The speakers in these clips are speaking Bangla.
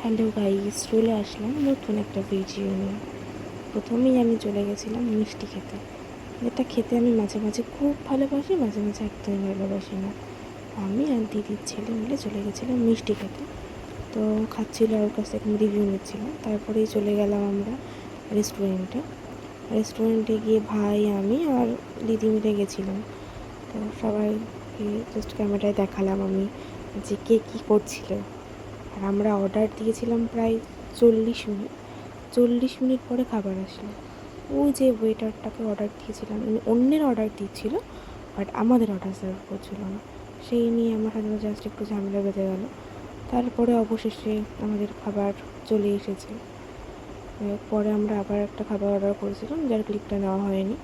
হ্যালো গাইস, চলে আসলাম নতুন একটা ভিডিও নিয়ে। প্রথমেই আমি চলে গেছিলাম মিষ্টি খেতে, যেটা খেতে আমি মাঝে মাঝে খুব ভালোবাসি, মাঝে মাঝে একদমই ভালোবাসি না। আমি আর দিদির ছেলে মিলে চলে গেছিলাম মিষ্টি খেতে। তো খাচ্ছিল, ওর কাছ থেকে আমি রিভিউ নিচ্ছিলাম। তারপরেই চলে গেলাম আমরা রেস্টুরেন্টে গিয়ে ভাই, আমি আর দিদি মিলে গেছিলাম। তো সবাইকে জাস্ট ক্যামেরায় দেখালাম আমি যে কে কী করছিল। আর আমরা অর্ডার দিয়েছিলাম প্রায় 40 মিনিট পরে খাবার আসলো। ওই যে ওয়েটারটাকে অর্ডার দিয়েছিলাম, অন্যের অর্ডার দিচ্ছিল, বাট আমাদের অর্ডার সার্ভ করছিল না। সেই নিয়ে আমার সাথে জাস্ট একটু ঝামেলা বেঁধে গেল। তারপরে অবশেষে আমাদের খাবার চলে এসেছে। পরে আমরা আবার একটা খাবার অর্ডার করেছিলাম, যার ক্লিপটা নেওয়া হয়নি।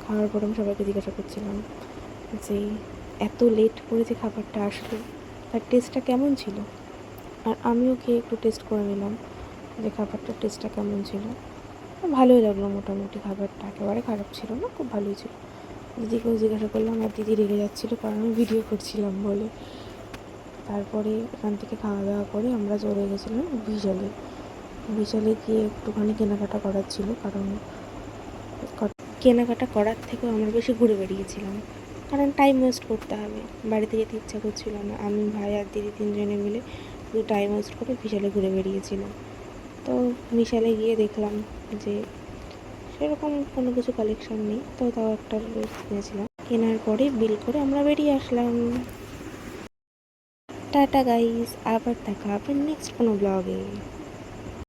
খাওয়ার পর আমি সবাইকে জিজ্ঞাসা করছিলাম যে এত লেট করে যে খাবারটা আসলো, তার টেস্টটা কেমন ছিল। আর আমিও খেয়ে একটু টেস্ট করে নিলাম যে খাবারটার টেস্টটা কেমন ছিল। ভালোই লাগলো, মোটামুটি খাবারটা একেবারে খারাপ ছিল না, খুব ভালোই ছিল। দিদিকেও জিজ্ঞাসা করলাম, আর দিদি রেগে যাচ্ছিলো কারণ আমি ভিডিও করছিলাম বলে। তারপরে এখান থেকে খাওয়া দাওয়া করে আমরা চলে গেছিলাম বিশালে গিয়ে একটুখানি কেনাকাটা করার ছিল, কারণ কেনাকাটা করার থেকেও আমরা বেশি ঘুরে বেরিয়েছিলাম, কারণ টাইম ওয়েস্ট করতে হবে। বাড়িতে যেতে ইচ্ছা করছিল না। আমি, ভাই আর দিদি তিনজনে মিলে শুধু টাইম ওয়েস্ট করে বিশালে ঘুরে বেরিয়েছিলাম। তো বিশালে গিয়ে দেখলাম যে সেরকম কোনো কিছু কালেকশন নেই, তো তাও একটা ড্রেস কিনেছিলাম। কেনার পরে বিল করে আমরা বেরিয়ে আসলাম। টাটা গাইস, আবার দেখা হবে নেক্সট কোনো ব্লগে।